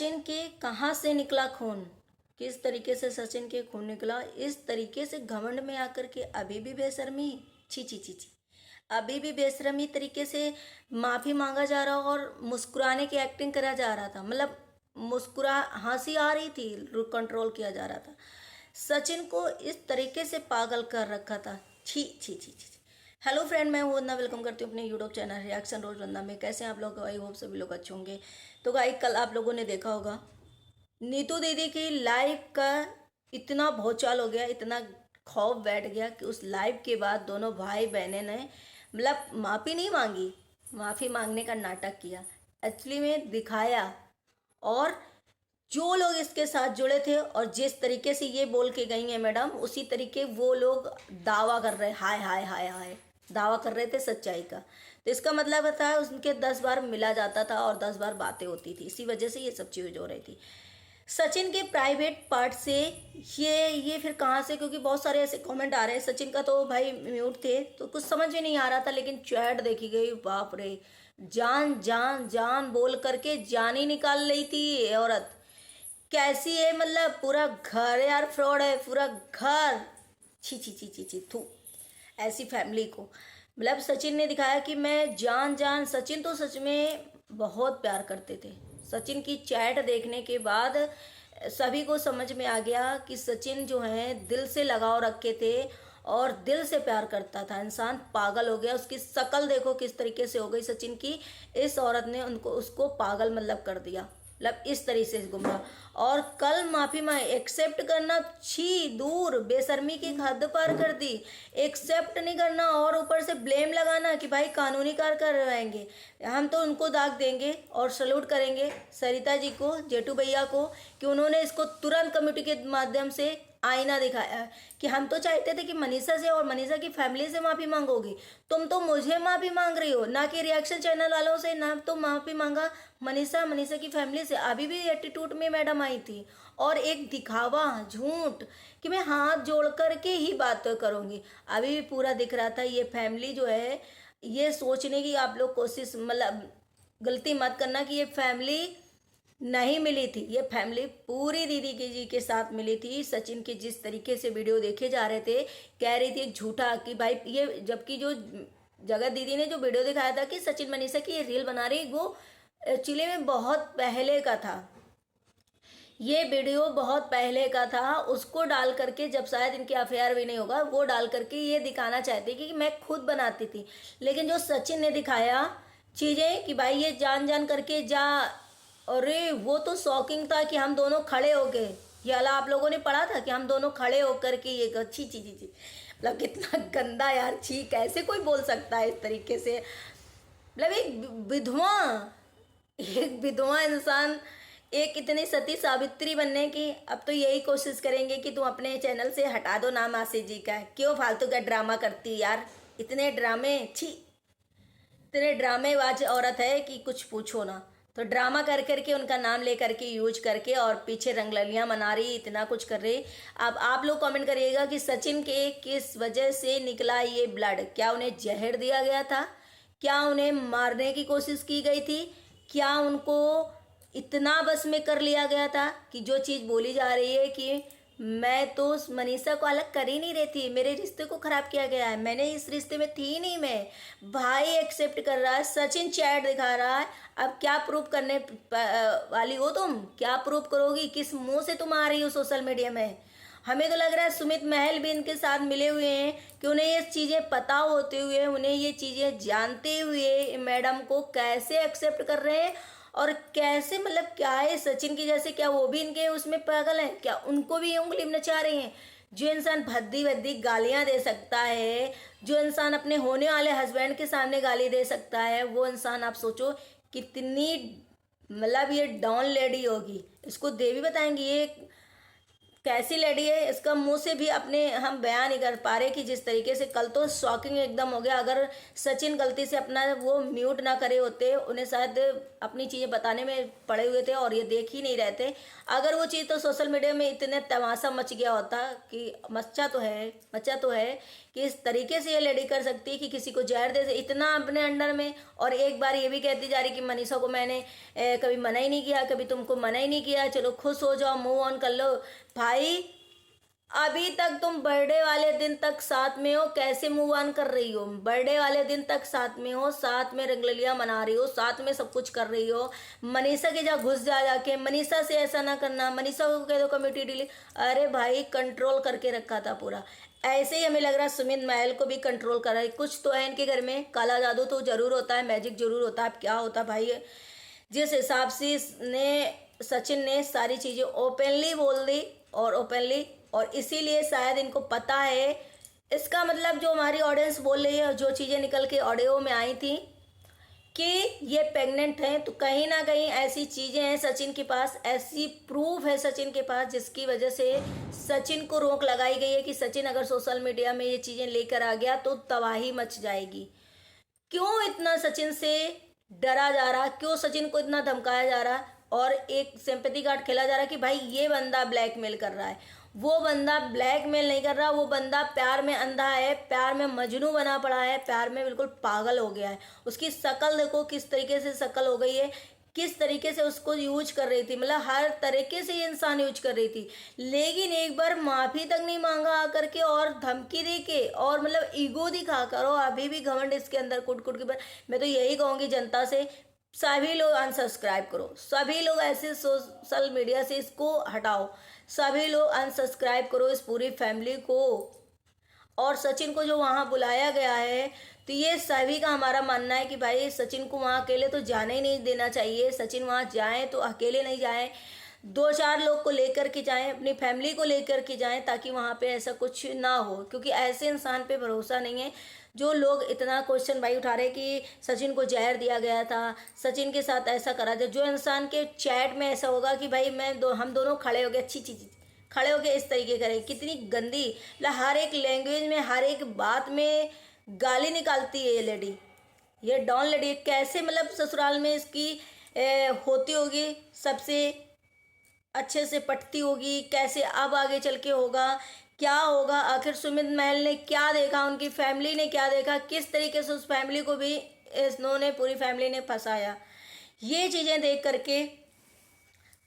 सचिन के कहाँ से निकला खून, किस तरीके से सचिन के खून निकला, इस तरीके से घमंड में आकर के अभी भी बेशर्मी, छी छी छी छी, अभी भी बेशर्मी तरीके से माफ़ी मांगा जा रहा और मुस्कुराने की एक्टिंग करा जा रहा था। मतलब मुस्कुरा हंसी आ रही थी, कंट्रोल किया जा रहा था। सचिन को इस तरीके से पागल कर रखा था, छी छी छी छी। हेलो फ्रेंड, मैं हूँ वंदना, वेलकम करती हूँ अपने यूट्यूब चैनल रिएक्शन रोज वंदना में। कैसे हैं आप लोग? आई होप सभी लोग अच्छे होंगे। तो भाई कल आप लोगों ने देखा होगा नीतू दीदी की लाइव का इतना भौचाल हो गया, इतना खौफ बैठ गया कि उस लाइव के बाद दोनों भाई बहनें ने मतलब माफ़ी नहीं मांगी, माफ़ी मांगने का नाटक किया, एक्चुअली में दिखाया। और जो लोग इसके साथ जुड़े थे और जिस तरीके से ये बोल के गई हैं मैडम, उसी तरीके वो लोग दावा कर रहे, हाय हाय हाय हाय, दावा कर रहे थे सच्चाई का। तो इसका मतलब था उनके 10 बार मिला जाता था और 10 बार बातें होती थी, इसी वजह से ये सब चीज़ हो रही थी। सचिन के प्राइवेट पार्ट से ये फिर कहाँ से, क्योंकि बहुत सारे ऐसे कमेंट आ रहे हैं। सचिन का तो भाई म्यूट थे तो कुछ समझ में नहीं आ रहा था, लेकिन चैट देखी गई, बाप रे, जान जान जान बोल करके जान ही निकाल रही थी ये औरत। कैसी है, मतलब पूरा घर यार फ्रॉड है, पूरा घर, छी छी छी छी छी थू। ऐसी फैमिली को मतलब सचिन ने दिखाया कि मैं जान जान, सचिन तो सच में बहुत प्यार करते थे। सचिन की चैट देखने के बाद सभी को समझ में आ गया कि सचिन जो है दिल से लगाव रखे थे और दिल से प्यार करता था। इंसान पागल हो गया, उसकी शक्ल देखो किस तरीके से हो गई सचिन की। इस औरत ने उनको उसको पागल मतलब कर दिया, मतलब इस तरीके से गुमराह। और कल माफी मांग एक्सेप्ट करना, छी दूर, बेशर्मी की हद पार कर दी। एक्सेप्ट नहीं करना और ऊपर से ब्लेम लगाना कि भाई कानूनी कार्य करवाएंगे। हम तो उनको दाग देंगे और सल्यूट करेंगे सरिता जी को, जेठू भैया को, कि उन्होंने इसको तुरंत कमेटी के माध्यम से आईना दिखाया कि हम तो चाहते थे कि मनीषा से और मनीषा की फैमिली से माफ़ी मांगोगी, तुम तो मुझे माफ़ी मांग रही हो, ना कि रिएक्शन चैनल वालों से, ना तो माफ़ी मांगा मनीषा की फैमिली से। अभी भी एटीट्यूड में मैडम आई थी और एक दिखावा, झूठ, कि मैं हाथ जोड़ करके ही बात करूँगी। अभी भी पूरा दिख रहा था। ये फैमिली जो है, ये सोचने की आप लोग कोशिश, मतलब गलती मत करना कि ये फैमिली नहीं मिली थी। ये फैमिली पूरी दीदी की जी के साथ मिली थी। सचिन के जिस तरीके से वीडियो देखे जा रहे थे, कह रही थी झूठा कि भाई ये, जबकि जो जगत दीदी ने जो वीडियो दिखाया था कि सचिन मनीषा की ये रील बना रही, वो एक्चुअली में बहुत पहले का था। ये वीडियो बहुत पहले का था, उसको डाल करके, जब शायद इनके अफेयर भी नहीं होगा, वो डाल करके ये दिखाना चाहती कि मैं खुद बनाती थी। लेकिन जो सचिन ने दिखाया चीज़ें कि भाई ये जान जान करके जा, अरे वो तो शॉकिंग था कि हम दोनों खड़े हो गए। ये वाला आप लोगों ने पढ़ा था कि हम दोनों खड़े होकर के ये छी छी छी छी, मतलब कितना गंदा यार, छी, कैसे कोई बोल सकता है इस तरीके से। मतलब विधवा एक विधवा इंसान, एक इतनी सती सावित्री बनने की। अब तो यही कोशिश करेंगे कि तुम अपने चैनल से हटा दो नाम आशीष जी का। क्यों फालतू का ड्रामा करती यार, इतने ड्रामे, छी, इतने ड्रामेबाज औरत है कि कुछ पूछो ना। तो ड्रामा कर करके उनका नाम ले करके यूज करके और पीछे रंगललियाँ मना रही, इतना कुछ कर रही। अब आप लोग कमेंट करिएगा कि सचिन के किस वजह से निकला ये ब्लड। क्या उन्हें जहर दिया गया था? क्या उन्हें मारने की कोशिश की गई थी? क्या उनको इतना बस में कर लिया गया था कि जो चीज़ बोली जा रही है कि मैं तो उस मनीषा को अलग कर ही नहीं रही थी, मेरे रिश्ते को खराब किया गया है, मैंने इस रिश्ते में थी नहीं मैं। भाई एक्सेप्ट कर रहा है, सचिन चैट दिखा रहा है। अब क्या प्रूफ करने वाली हो तुम? क्या प्रूफ करोगी? किस मुंह से तुम आ रही हो सोशल मीडिया में? हमें तो लग रहा है सुमित महल भी इनके साथ मिले हुए हैं कि उन्हें ये चीज़ें पता होते हुए, उन्हें ये चीज़ें जानते हुए मैडम को कैसे एक्सेप्ट कर रहे हैं। और कैसे, मतलब क्या है सचिन की जैसे, क्या वो भी इनके उसमें पागल हैं? क्या उनको भी उंगली नचा रही हैं? जो इंसान भद्दी भद्दी गालियां दे सकता है, जो इंसान अपने होने वाले हस्बैंड के सामने गाली दे सकता है, वो इंसान आप सोचो कितनी, मतलब ये डॉन लेडी होगी। इसको देवी बताएंगी, ये कैसी लेडी है, इसका मुंह से भी अपने हम बयान नहीं कर पा रहे कि जिस तरीके से कल तो शॉकिंग एकदम हो गया। अगर सचिन गलती से अपना वो म्यूट ना करे होते, उन्हें शायद अपनी चीज़ें बताने में पड़े हुए थे और ये देख ही नहीं रहे थे। अगर वो चीज़ तो सोशल मीडिया में इतने तमाशा मच गया होता कि मचा तो है कि इस तरीके से ये लेडी कर सकती है कि किसी को जहर दे इतना अपने अंडर में। और एक बार ये भी कहती जा रही कि मनीषा को मैंने कभी मना ही नहीं किया, कभी तुमको मना ही नहीं किया, चलो खुश हो जाओ, मूव ऑन कर लो। भाई अभी तक तुम बर्थडे वाले दिन तक साथ में हो, कैसे मूव ऑन कर रही हो? बर्थडे वाले दिन तक साथ में हो, साथ में रंगलियां मना रही हो, साथ में सब कुछ कर रही हो। मनीषा के जा घुस जाके मनीषा से ऐसा ना करना, मनीषा को कह दो कमेटी डिलीट। अरे भाई कंट्रोल करके रखा था पूरा। ऐसे ही हमें लग रहा है सुमित महल को भी कंट्रोल कर रहा है। कुछ तो है इनके घर में, काला जादू तो जरूर होता है, मैजिक जरूर होता है। अब क्या होता भाई, जिस हिसाब से सचिन ने सारी चीज़ें ओपनली बोल दी और इसीलिए शायद इनको पता है। इसका मतलब जो हमारी ऑडियंस बोल रही है, जो चीज़ें निकल के ऑडियो में आई थी कि ये प्रेग्नेंट हैं, तो कहीं ना कहीं ऐसी चीज़ें हैं सचिन के पास, ऐसी प्रूफ है सचिन के पास, जिसकी वजह से सचिन को रोक लगाई गई है कि सचिन अगर सोशल मीडिया में ये चीज़ें लेकर आ गया तो तबाही मच जाएगी। क्यों इतना सचिन से डरा जा रहा, क्यों सचिन को इतना धमकाया जा रहा और एक सिंपैथी कार्ड खेला जा रहा कि भाई ये बंदा ब्लैकमेल कर रहा है। वो बंदा ब्लैकमेल नहीं कर रहा, वो बंदा प्यार में अंधा है, प्यार में मजनू बना पड़ा है, प्यार में बिल्कुल पागल हो गया है। उसकी शक्ल देखो किस तरीके से शक्ल हो गई है, किस तरीके से उसको यूज कर रही थी, मतलब हर तरीके से ये इंसान यूज कर रही थी। लेकिन एक बार माफ़ी तक नहीं मांगा आकर के और धमकी दे के और मतलब ईगो दिखा कर, और अभी भी घमंड इसके अंदर कुट कुट के। मैं तो यही कहूँगी जनता से, सभी लोग अनसब्सक्राइब करो, सभी लोग ऐसे सोशल मीडिया से इसको हटाओ, सभी लोग अनसब्सक्राइब करो इस पूरी फैमिली को। और सचिन को जो वहाँ बुलाया गया है, तो ये सभी का हमारा मानना है कि भाई सचिन को वहाँ अकेले तो जाने ही नहीं देना चाहिए। सचिन वहाँ जाएँ तो अकेले नहीं जाएँ, 2-4 लोग को लेकर के जाएं, अपनी फैमिली को लेकर के जाएं, ताकि वहाँ पे ऐसा कुछ ना हो। क्योंकि ऐसे इंसान पे भरोसा नहीं है। जो लोग इतना क्वेश्चन भाई उठा रहे कि सचिन को जहर दिया गया था, सचिन के साथ ऐसा करा जाए, जो इंसान के चैट में ऐसा होगा कि भाई हम दोनों खड़े हो गए, अच्छी चीज़ खड़े होके इस तरीके करें, कितनी गंदी, मतलब हर एक लैंग्वेज में हर एक बात में गाली निकालती है ये लेडी, ये डॉन लेडी। कैसे मतलब ससुराल में इसकी होती होगी, सबसे अच्छे से पटती होगी, कैसे अब आगे चल के होगा, क्या होगा, आखिर सुमित महल ने क्या देखा, उनकी फैमिली ने क्या देखा, किस तरीके से उस फैमिली को भी इन्होंने पूरी फैमिली ने फंसाया। ये चीज़ें देख करके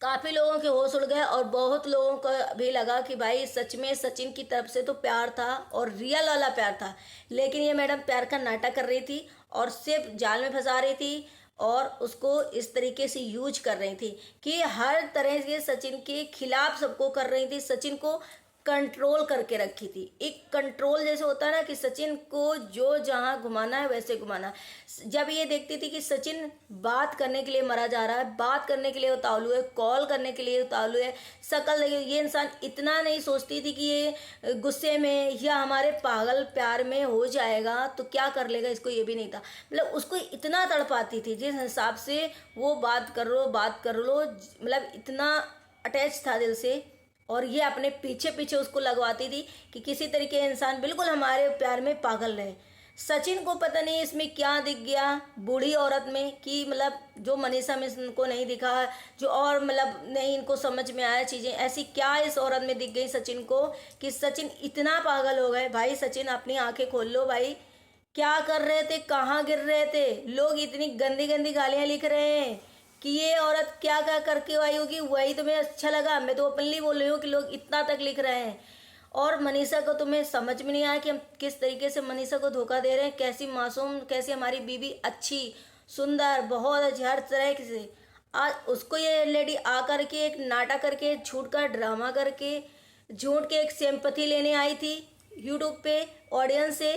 काफ़ी लोगों के होश उड़ गए और बहुत लोगों को भी लगा कि भाई सच में सचिन की तरफ से तो प्यार था और रियल वाला प्यार था। लेकिन ये मैडम प्यार का नाटक कर रही थी और सिर्फ जाल में फंसा रही थी और उसको इस तरीके से यूज कर रही थी कि हर तरह से सचिन के खिलाफ सबको कर रही थी, सचिन को कंट्रोल करके रखी थी। एक कंट्रोल जैसे होता है ना कि सचिन को जो जहाँ घुमाना है वैसे घुमाना। जब ये देखती थी कि सचिन बात करने के लिए मरा जा रहा है, बात करने के लिए उतावलू है, कॉल करने के लिए उतावलू है, शक्ल देखिए, ये इंसान इतना नहीं सोचती थी कि ये गुस्से में या हमारे पागल प्यार में हो जाएगा तो क्या कर लेगा, इसको ये भी नहीं था। मतलब उसको इतना तड़पाती थी, जिस हिसाब से वो बात कर लो, मतलब इतना अटैच था दिल से। और ये अपने पीछे पीछे उसको लगवाती थी कि किसी तरीके इंसान बिल्कुल हमारे प्यार में पागल रहे। सचिन को पता नहीं इसमें क्या दिख गया बूढ़ी औरत में कि मतलब जो मनीषा में इनको नहीं दिखा, जो और मतलब नहीं इनको समझ में आया चीज़ें, ऐसी क्या इस औरत में दिख गई सचिन को कि सचिन इतना पागल हो गए। भाई सचिन अपनी आंखें खोल लो भाई, क्या कर रहे थे, कहाँ गिर रहे थे? लोग इतनी गंदी गंदी गालियाँ लिख रहे हैं कि ये औरत क्या क्या करके आई होगी, वही तुम्हें अच्छा लगा। मैं तो ओपनली बोल रही हूँ कि लोग इतना तक लिख रहे हैं। और मनीषा को तुम्हें समझ में नहीं आया कि हम किस तरीके से मनीषा को धोखा दे रहे हैं। कैसी मासूम, कैसी हमारी बीवी अच्छी सुंदर बहुत अच्छी हर तरह से, आज उसको ये लेडी आ करके एक नाटक करके झूठ का ड्रामा करके झूठ के एक सिंपैथी लेने आई थी यूट्यूब पे ऑडियंस से।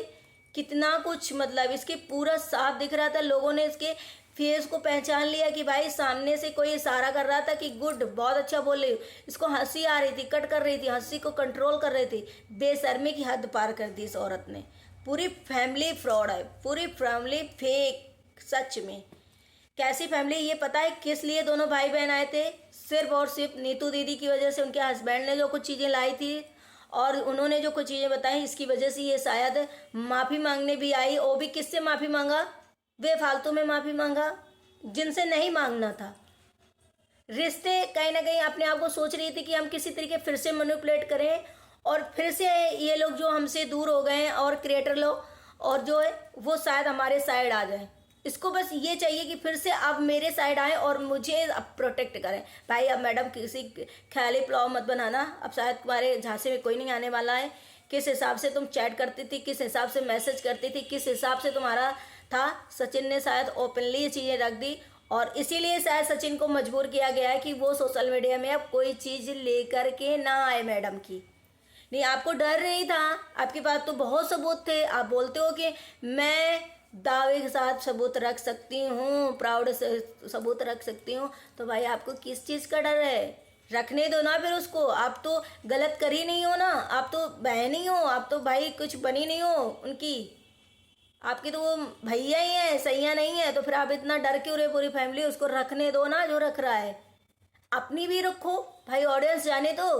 कितना कुछ मतलब इसके पूरा साफ दिख रहा था, लोगों ने इसके फेस को पहचान लिया कि भाई सामने से कोई इशारा कर रहा था कि गुड, बहुत अच्छा बोल रही हो। इसको हंसी आ रही थी, कट कर रही थी, हंसी को कंट्रोल कर रही थी। बेशर्मी की हद पार कर दी इस औरत ने। पूरी फैमिली फ्रॉड है, पूरी फैमिली फेक, सच में कैसी फैमिली, ये पता है किस लिए दोनों भाई बहन आए थे? सिर्फ और सिर्फ नीतू दीदी की वजह से, उनके हस्बैंड ने जो कुछ चीज़ें लाई थी और उन्होंने जो कुछ चीज़ें बताई, इसकी वजह से ये शायद माफ़ी मांगने भी आई। वो भी किससे माफ़ी मांगा? बेफालतू में माफ़ी मांगा जिनसे नहीं मांगना था। रिश्ते कहीं ना कहीं अपने आप को सोच रही थी कि हम किसी तरीके फिर से मैनिपुलेट करें और फिर से ये लोग जो हमसे दूर हो गए हैं और क्रिएटर लोग और जो है वो शायद हमारे साइड आ जाए। इसको बस ये चाहिए कि फिर से अब मेरे साइड आए और मुझे अब प्रोटेक्ट करें। भाई अब मैडम किसी ख्याली पुलाव मत बनाना, अब शायद तुम्हारे झांसे में कोई नहीं आने वाला है। किस हिसाब से तुम चैट करती थी, किस हिसाब से मैसेज करती थी, किस हिसाब से तुम्हारा था, सचिन ने शायद ओपनली ये चीज़ें रख दी और इसीलिए शायद सचिन को मजबूर किया गया है कि वो सोशल मीडिया में अब कोई चीज़ लेकर के ना आए मैडम की। नहीं, आपको डर नहीं था, आपके पास तो बहुत सबूत थे। आप बोलते हो कि मैं दावे के साथ सबूत रख सकती हूँ, प्राउड से सबूत रख सकती हूँ, तो भाई आपको किस चीज़ का डर है? रखने दो ना फिर उसको। आप तो गलत कर ही नहीं हो ना, आप तो बहन ही हो, आप तो भाई कुछ बनी नहीं हो उनकी, आपकी तो वो भैया ही है, सैया नहीं है। तो फिर आप इतना डर क्यों रहे? पूरी फैमिली उसको रखने दो ना जो रख रहा है, अपनी भी रखो भाई, ऑडियंस जाने दो।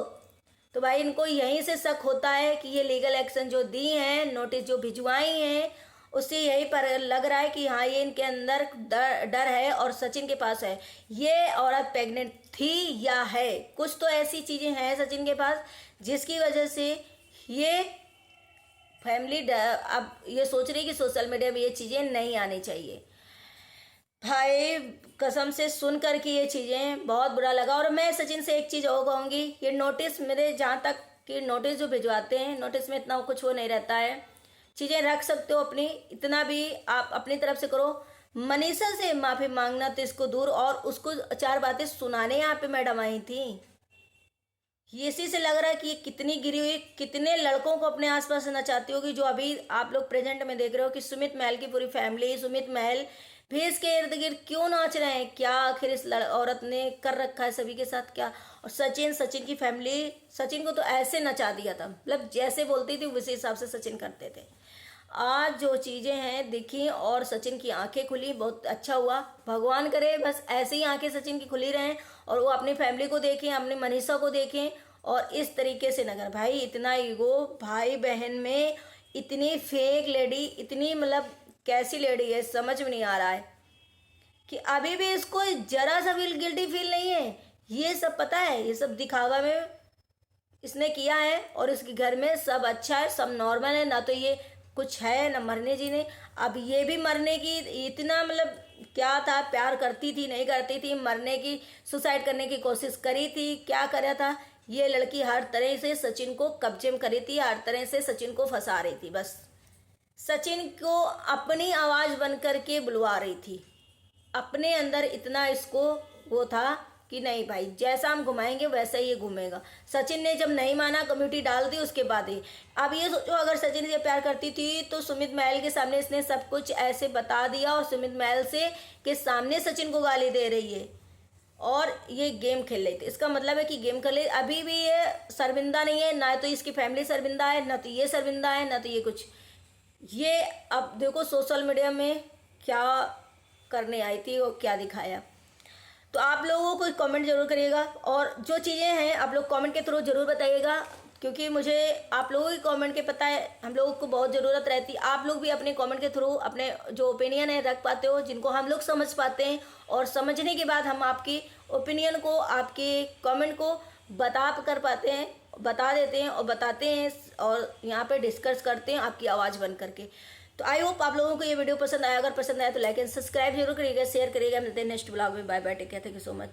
तो भाई इनको यहीं से शक होता है कि ये लीगल एक्शन जो दी हैं, नोटिस जो भिजवाई हैं, उससे यही पर लग रहा है कि हाँ ये इनके अंदर डर है और सचिन के पास है। ये औरत प्रेग्नेंट थी या है, कुछ तो ऐसी चीज़ें हैं सचिन के पास जिसकी वजह से ये फैमिली अब ये सोच रही है कि सोशल मीडिया में ये चीज़ें नहीं आनी चाहिए। भाई कसम से सुन कर के ये चीज़ें बहुत बुरा लगा। और मैं सचिन से एक चीज़ और कहूँगी, ये नोटिस मेरे जहाँ तक कि नोटिस जो भिजवाते हैं, नोटिस में इतना कुछ वो नहीं रहता है, चीज़ें रख सकते हो अपनी, इतना भी आप अपनी तरफ से करो। मनीषा से माफ़ी मांगना तो इसको दूर, और उसको 4 बातें सुनाने यहाँ पे मैडम आई थी। ये इसी से लग रहा है कि ये कितनी गिरी हुई, कितने लड़कों को अपने आसपास नचाती होगी। जो अभी आप लोग प्रेजेंट में देख रहे हो कि सुमित महल की पूरी फैमिली, सुमित महल भी इसके इर्द गिर्द क्यों नाच रहे हैं? क्या आखिर इस औरत ने कर रखा है सभी के साथ क्या? और सचिन की फैमिली, सचिन को तो ऐसे नचा दिया था, मतलब जैसे बोलती थी उसी हिसाब से सचिन करते थे। आज जो चीज़ें हैं दिखी और सचिन की आंखें खुली, बहुत अच्छा हुआ। भगवान करे बस ऐसे ही आंखें सचिन की खुली रहें और वो अपनी फैमिली को देखें, अपनी मनीषा को देखें और इस तरीके से नगर। भाई इतना ईगो भाई बहन में, इतनी फेक लेडी, इतनी मतलब कैसी लेडी है समझ में नहीं आ रहा है कि अभी भी इसको जरा सा भी गिल्टी फील नहीं है। ये सब पता है, ये सब दिखावा में इसने किया है और इसके घर में सब अच्छा है, सब नॉर्मल है, ना तो ये कुछ है ना मरने जी ने। अब ये भी मरने की इतना मतलब क्या था, प्यार करती थी नहीं करती थी, मरने की सुसाइड करने की कोशिश करी थी, क्या करा था? ये लड़की हर तरह से सचिन को कब्जे में करी थी, हर तरह से सचिन को फंसा रही थी, बस सचिन को अपनी आवाज़ बन करके बुलवा रही थी। अपने अंदर इतना इसको वो था कि नहीं भाई जैसा हम घुमाएंगे वैसा ही ये घूमेगा। सचिन ने जब नहीं माना, कम्युनिटी डाल दी, उसके बाद ही अब ये सोचो अगर सचिन से प्यार करती थी तो सुमित महल के सामने इसने सब कुछ ऐसे बता दिया और सुमित महल से के सामने सचिन को गाली दे रही है और ये गेम खेल रही थी। इसका मतलब है कि गेम खेल रही, अभी भी ये शर्मिंदा नहीं है, ना तो इसकी फैमिली शर्मिंदा है, ना तो ये शर्मिंदा है, ना तो ये कुछ। ये अब देखो सोशल मीडिया में क्या करने आई थी और क्या दिखाया। तो आप लोगों को कमेंट जरूर करिएगा और जो चीज़ें हैं आप लोग कमेंट के थ्रू जरूर बताइएगा, क्योंकि मुझे आप लोगों की कमेंट के पता है हम लोगों को बहुत ज़रूरत रहती है। आप लोग भी अपने कमेंट के थ्रू अपने जो ओपिनियन है रख पाते हो, जिनको हम लोग समझ पाते हैं, और समझने के बाद हम आपकी ओपिनियन को, आपके कमेंट को बता कर पाते हैं, बता देते हैं और बताते हैं और यहाँ पे डिस्कस करते हैं आपकी आवाज़ बन करके। तो आई होप आप लोगों को ये वीडियो पसंद आया। अगर पसंद आया तो लाइक एंड सब्सक्राइब जरूर करिएगा, शेयर करिएगा। मिलते हैं नेक्स्ट ब्लॉग में। Bye bye, take care, thank you so much.